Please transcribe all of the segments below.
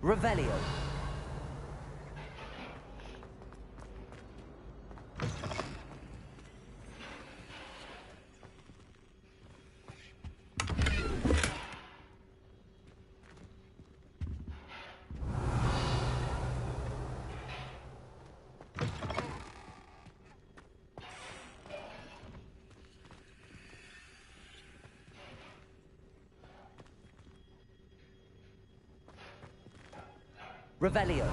Revelio. Revelio.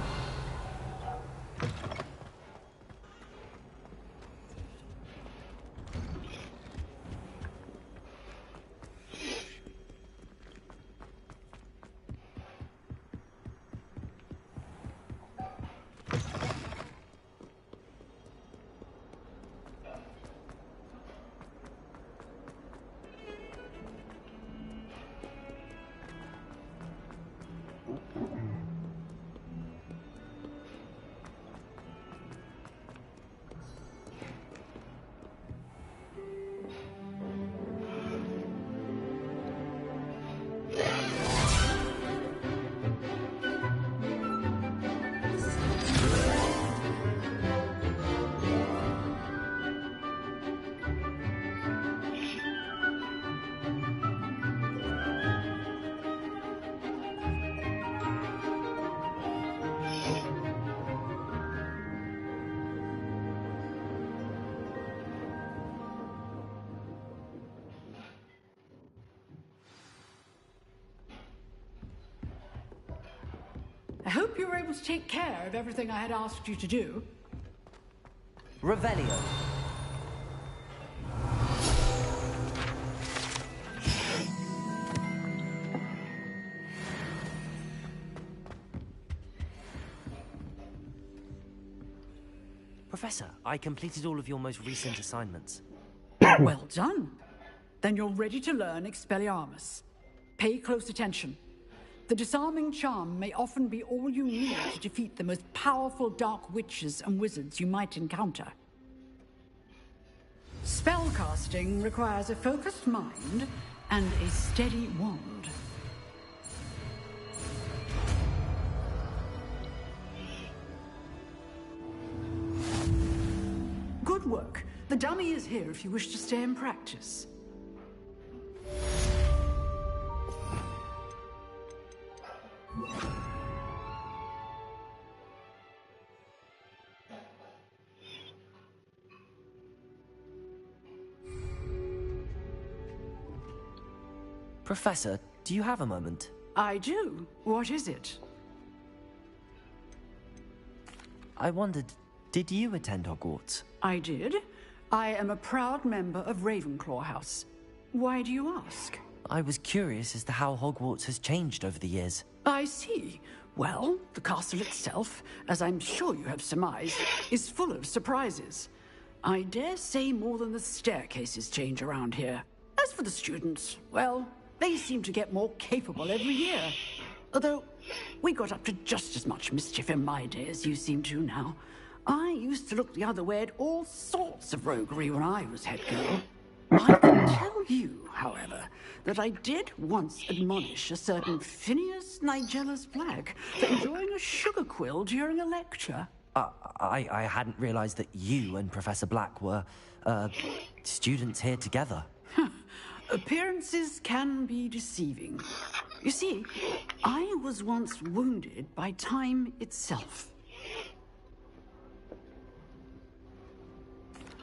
I hope you were able to take care of everything I had asked you to do. Revelio. Professor, I completed all of your most recent assignments. Well done. Then you're ready to learn Expelliarmus. Pay close attention. The disarming charm may often be all you need to defeat the most powerful dark witches and wizards you might encounter. Spellcasting requires a focused mind and a steady wand. Good work. The dummy is here if you wish to stay and practice. Professor, do you have a moment? I do. What is it? I wondered, did you attend Hogwarts? I did. I am a proud member of Ravenclaw House. Why do you ask? I was curious as to how Hogwarts has changed over the years. I see. Well, the castle itself, as I'm sure you have surmised, is full of surprises. I dare say more than the staircases change around here. As for the students, well, they seem to get more capable every year. Although, we got up to just as much mischief in my day as you seem to now. I used to look the other way at all sorts of roguery when I was head girl. I can tell you, however, that I did once admonish a certain Phineas Nigellus Black for enjoying a sugar quill during a lecture. I hadn't realized that you and Professor Black were, students here together. Appearances can be deceiving. You see, I was once wounded by time itself.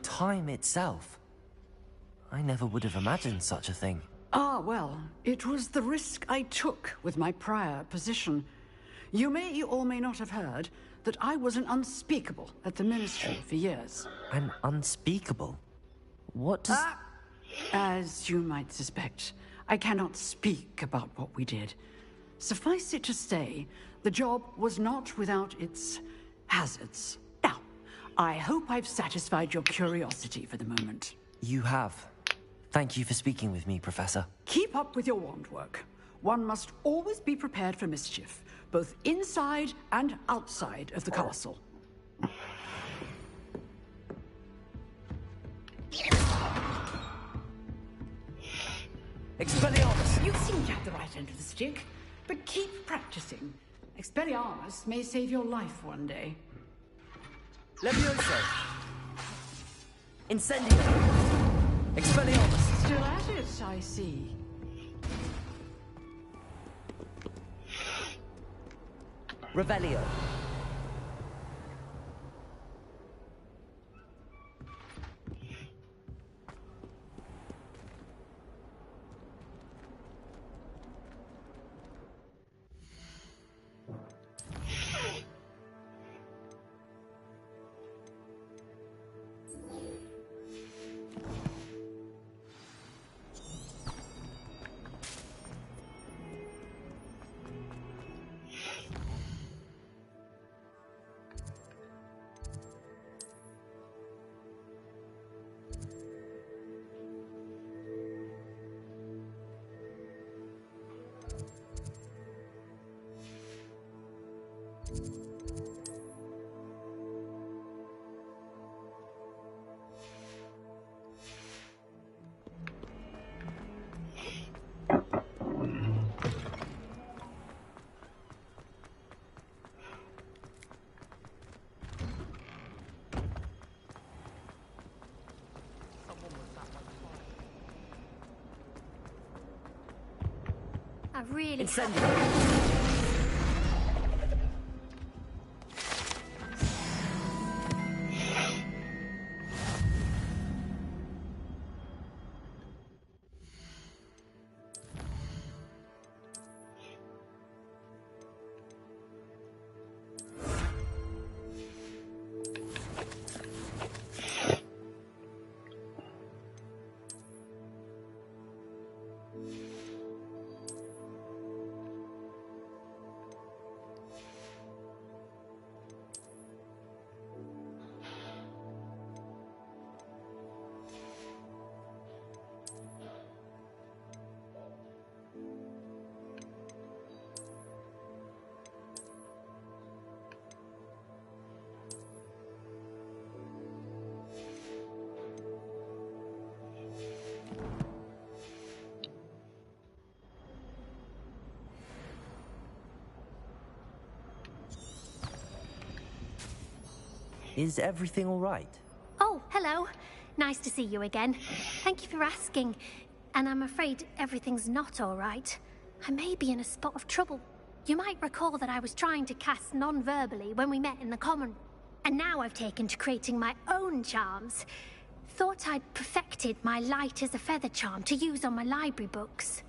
Time itself? I never would have imagined such a thing. Ah, well, it was the risk I took with my prior position. You may or may not have heard that I was an unspeakable at the Ministry for years. An unspeakable? What does... As you might suspect, I cannot speak about what we did. Suffice it to say, the job was not without its hazards. Now, I hope I've satisfied your curiosity for the moment. You have. Thank you for speaking with me, Professor. Keep up with your wand work. One must always be prepared for mischief, both inside and outside of the castle. Expelliarmus! You seem to have the right end of the stick, but keep practicing. Expelliarmus may save your life one day. Levioso! Incendio! Expelliarmus! Still at it, I see. Revelio! I really Incendio! Is everything all right? Oh, hello. Nice to see you again. Thank you for asking. And I'm afraid everything's not all right. I may be in a spot of trouble. You might recall that I was trying to cast non-verbally when we met in the common. And now I've taken to creating my own charms. Thought I'd perfected my light as a feather charm to use on my library books.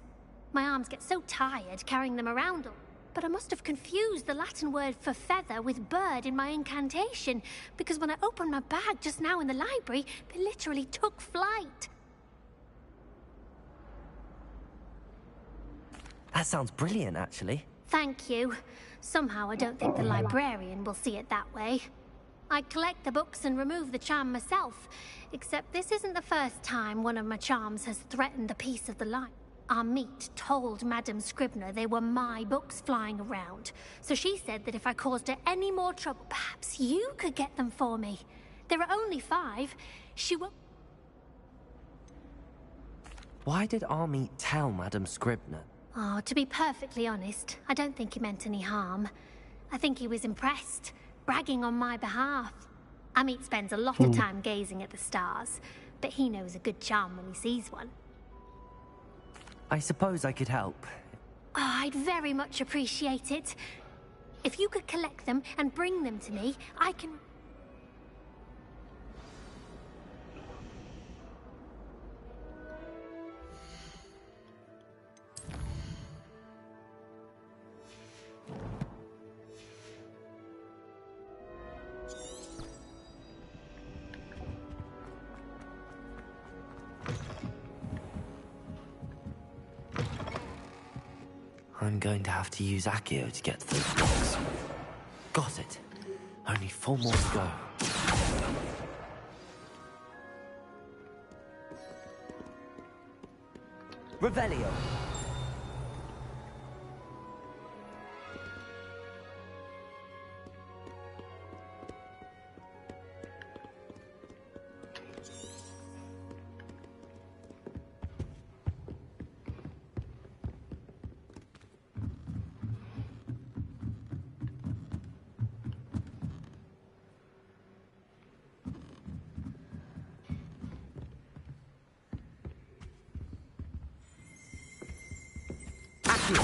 My arms get so tired carrying them around all. But I must have confused the Latin word for feather with bird in my incantation, because when I opened my bag just now in the library, they literally took flight. That sounds brilliant, actually. Thank you. Somehow I don't think the librarian will see it that way. I collect the books and remove the charm myself, except this isn't the first time one of my charms has threatened the peace of the light. Our meet told Madame Scribner they were my books flying around, so she said that if I caused her any more trouble, perhaps you could get them for me. There are only 5. She won't... Why did Army tell Madame Scribner? Oh, to be perfectly honest, I don't think he meant any harm. I think he was impressed, bragging on my behalf. Amit spends a lot of time gazing at the stars, but he knows a good charm when he sees one. I suppose I could help. Oh, I'd very much appreciate it. If you could collect them and bring them to me, I can... I'm going to have to use Accio to get to those blocks. Got it. Only 4 more to go. Revelio. Accio.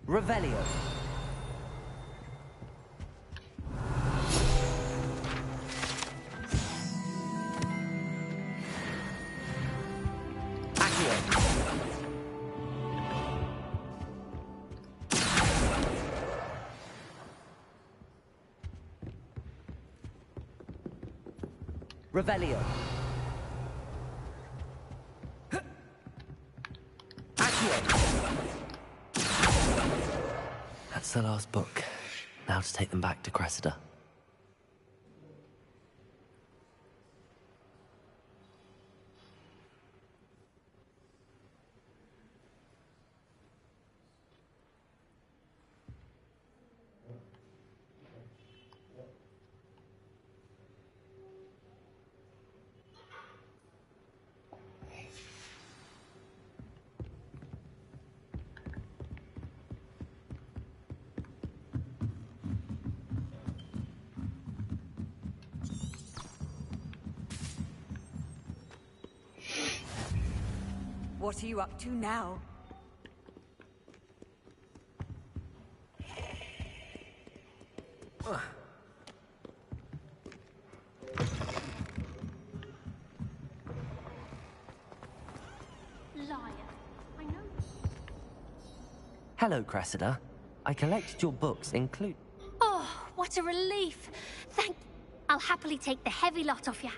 Revelio. Accio. Revelio. That's the last book. Now to take them back to Cressida. What are you up to now? Liar. I know. Hello, Cressida. I collected your books, include... Oh, what a relief. Thank... I'll happily take the heavy lot off you.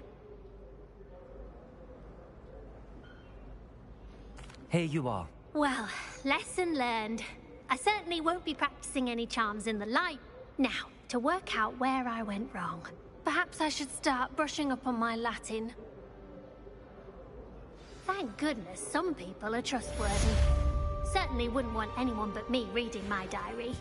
Here you are. Well, lesson learned. I certainly won't be practicing any charms in the light. Now, to work out where I went wrong. Perhaps I should start brushing up on my Latin. Thank goodness some people are trustworthy. Certainly wouldn't want anyone but me reading my diary.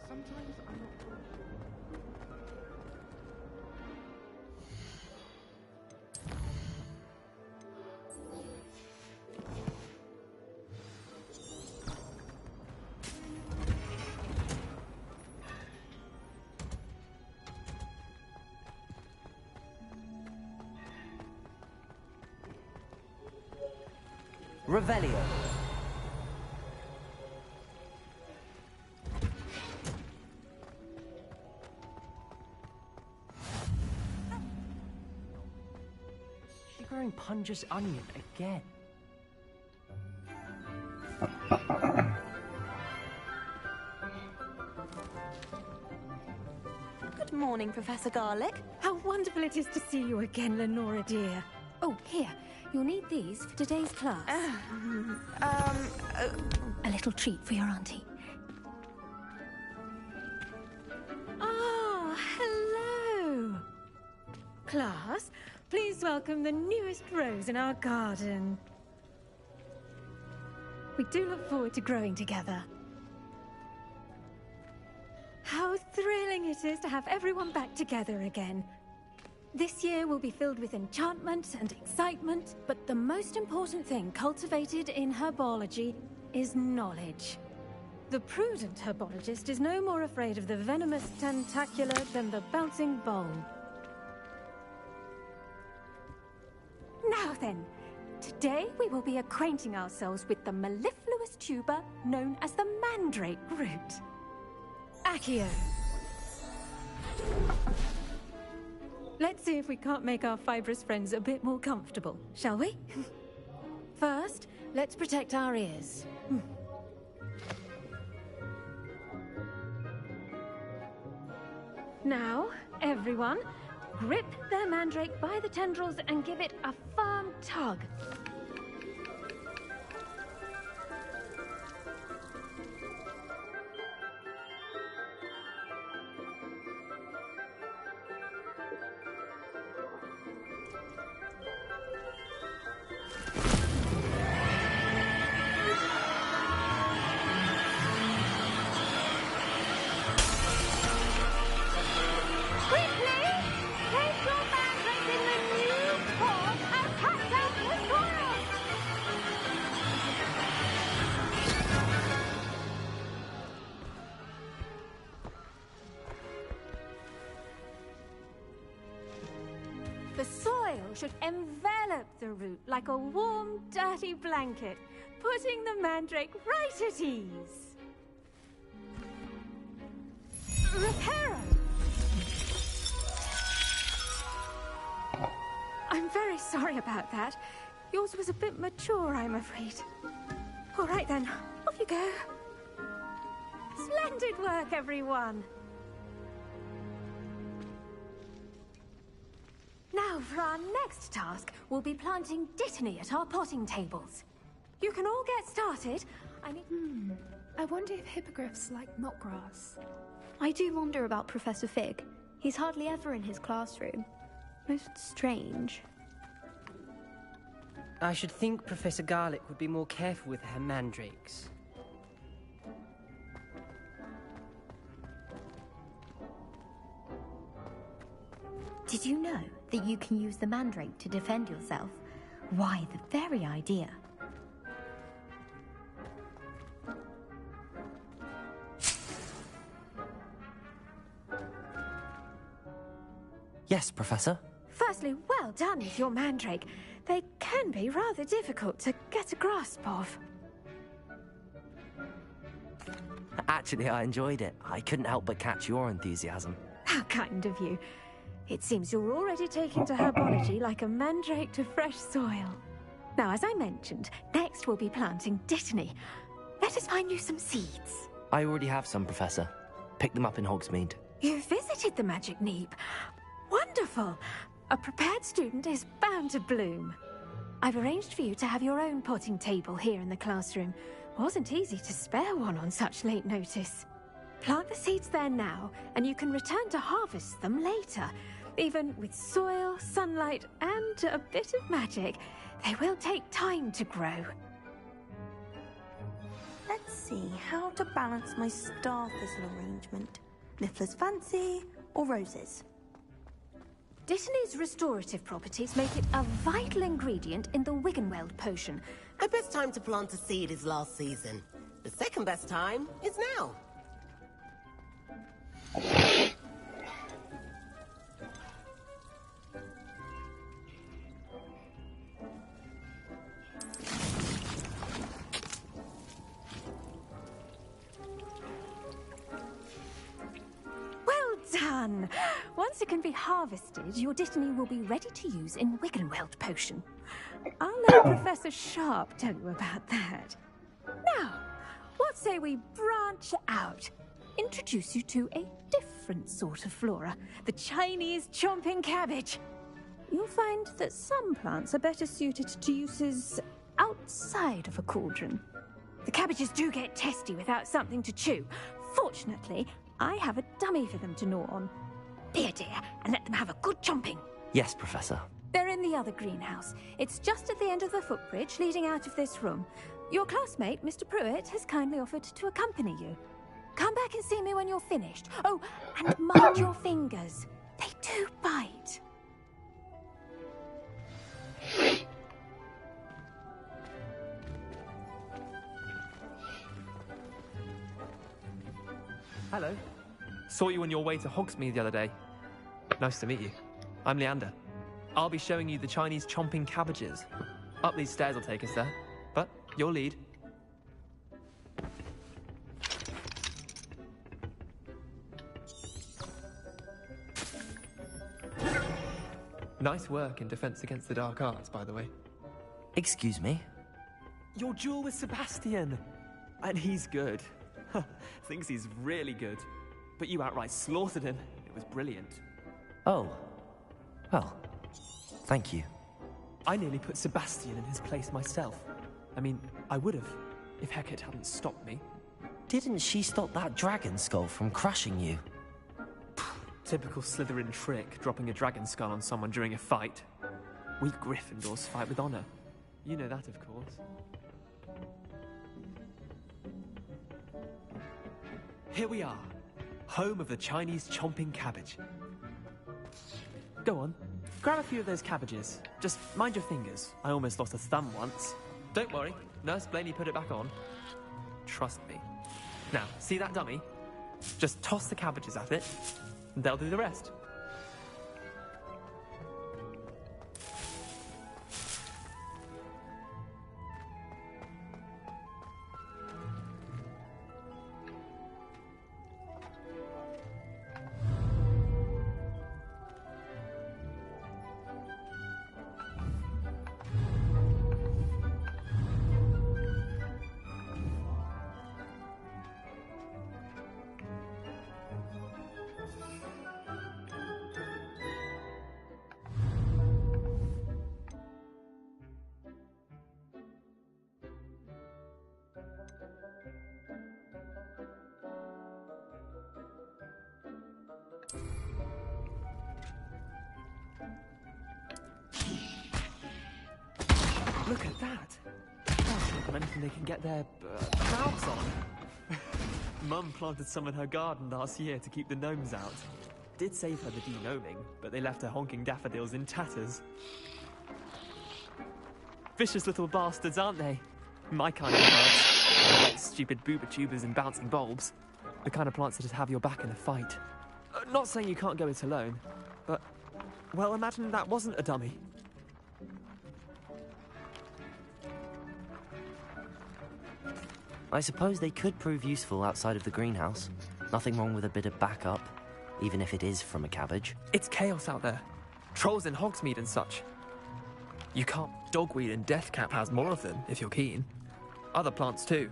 Sometimes I'm not sure. Revelio. She's growing Punja's onion again. Good morning, Professor Garlick. How wonderful it is to see you again, Lenora dear. Oh, here. You'll need these for today's class. A little treat for your auntie. Ah, hello. Class, please welcome the newest rose in our garden. We do look forward to growing together. How thrilling it is to have everyone back together again. This year will be filled with enchantment and excitement, but the most important thing cultivated in herbology is knowledge. The prudent herbologist is no more afraid of the venomous tentacula than the bouncing bowl. Now then, today we will be acquainting ourselves with the mellifluous tuber known as the mandrake root. Accio. Let's see if we can't make our fibrous friends a bit more comfortable, shall we? First, let's protect our ears. Now, everyone, grip their mandrake by the tendrils and give it a firm tug. The soil should envelop the root like a warm, dirty blanket, putting the mandrake right at ease. Reparo! I'm very sorry about that. Yours was a bit mature, I'm afraid. All right then, off you go. Splendid work, everyone. Now, for our next task, we'll be planting Dittany at our potting tables. You can all get started. I wonder if hippogriffs like knotgrass. I do wonder about Professor Fig. He's hardly ever in his classroom. Most strange. I should think Professor Garlick would be more careful with her mandrakes. Did you know that you can use the mandrake to defend yourself? Why, the very idea. Yes, Professor. Firstly, well done with your mandrake. They can be rather difficult to get a grasp of. Actually, I enjoyed it. I couldn't help but catch your enthusiasm. How kind of you. It seems you're already taking to herbology like a mandrake to fresh soil. Now, as I mentioned, next we'll be planting Dittany. Let us find you some seeds. I already have some, Professor. Picked them up in Hogsmeade. You visited the Magic Neep. Wonderful! A prepared student is bound to bloom. I've arranged for you to have your own potting table here in the classroom. Wasn't easy to spare one on such late notice. Plant the seeds there now, and you can return to harvest them later. Even with soil, sunlight, and a bit of magic, they will take time to grow. Let's see how to balance my star thistle arrangement. Niffler's fancy or roses? Dittany's restorative properties make it a vital ingredient in the Wiggenweld potion. The best time to plant a seed is last season. The second best time is now. Well done! Once it can be harvested, your Dittany will be ready to use in Wiggenweld potion. I'll let Professor Sharp tell you about that. Now, what say we branch out? Introduce you to a different sort of flora, the Chinese chomping cabbage. You'll find that some plants are better suited to uses outside of a cauldron. The cabbages do get testy without something to chew. Fortunately, I have a dummy for them to gnaw on. Be a dear and let them have a good chomping. Yes, Professor. They're in the other greenhouse. It's just at the end of the footbridge leading out of this room. Your classmate, Mr. Pruitt, has kindly offered to accompany you. Come back and see me when you're finished. Oh, and mind your fingers. They do bite. Hello. Saw you on your way to Hogsmeade the other day. Nice to meet you. I'm Leander. I'll be showing you the Chinese chomping cabbages. Up these stairs will take us there, but your lead. Nice work in Defense Against the Dark Arts, by the way. Excuse me? Your duel with Sebastian! And he's good. Thinks he's really good. But you outright slaughtered him. It was brilliant. Oh. Well, thank you. I nearly put Sebastian in his place myself. I mean, I would have, if Hecate hadn't stopped me. Didn't she stop that dragon skull from crushing you? Typical Slytherin trick, dropping a dragon skull on someone during a fight. We Gryffindors fight with honor. You know that, of course. Here we are, home of the Chinese chomping cabbage. Go on, grab a few of those cabbages. Just mind your fingers. I almost lost a thumb once. Don't worry, Nurse Blaney put it back on. Trust me. Now, see that dummy? Just toss the cabbages at it, and they'll do the rest. Look at that. Oh, look at anything they can get their mouths on. Mum planted some in her garden last year to keep the gnomes out. Did save her the de-gnoming, but they left her honking daffodils in tatters. Vicious little bastards, aren't they? My kind of plants. Like stupid booba tubers and bouncing bulbs. The kind of plants that'd have your back in a fight. Not saying you can't go it alone, but, well, imagine that wasn't a dummy. I suppose they could prove useful outside of the greenhouse. Nothing wrong with a bit of backup, even if it is from a cabbage. It's chaos out there. Trolls in Hogsmeade and such. You can't dogweed, and Deathcap has more of them, if you're keen. Other plants too.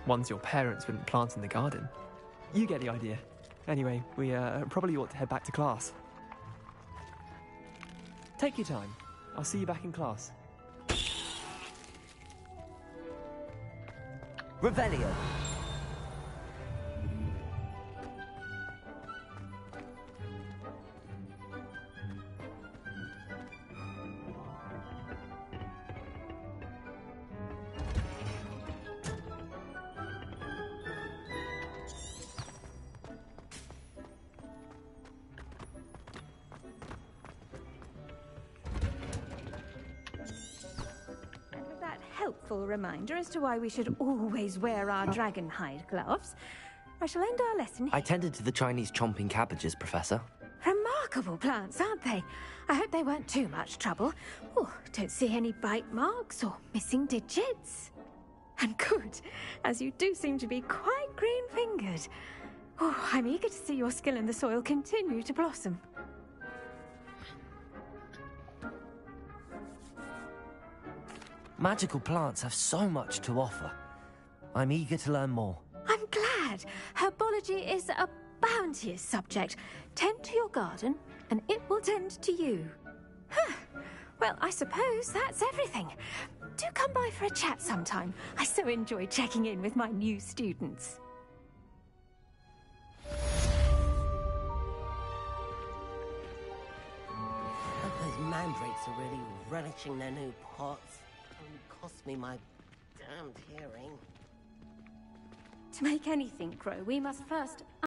Ones your parents wouldn't plant in the garden. You get the idea. Anyway, we probably ought to head back to class. Take your time. I'll see you back in class. Revelio. Helpful reminder as to why we should always wear our dragon hide gloves. I shall end our lesson here. I tended to the Chinese chomping cabbages, Professor. Remarkable plants, aren't they? I hope they weren't too much trouble. Oh, don't see any bite marks or missing digits. And good, as you do seem to be quite green-fingered. Oh, I'm eager to see your skill in the soil continue to blossom. Magical plants have so much to offer. I'm eager to learn more. I'm glad. Herbology is a bounteous subject. Tend to your garden, and it will tend to you. Huh. Well, I suppose that's everything. Do come by for a chat sometime. I so enjoy checking in with my new students. Those mandrakes are really relishing their new pots. Only cost me my damned hearing. To make anything grow, we must first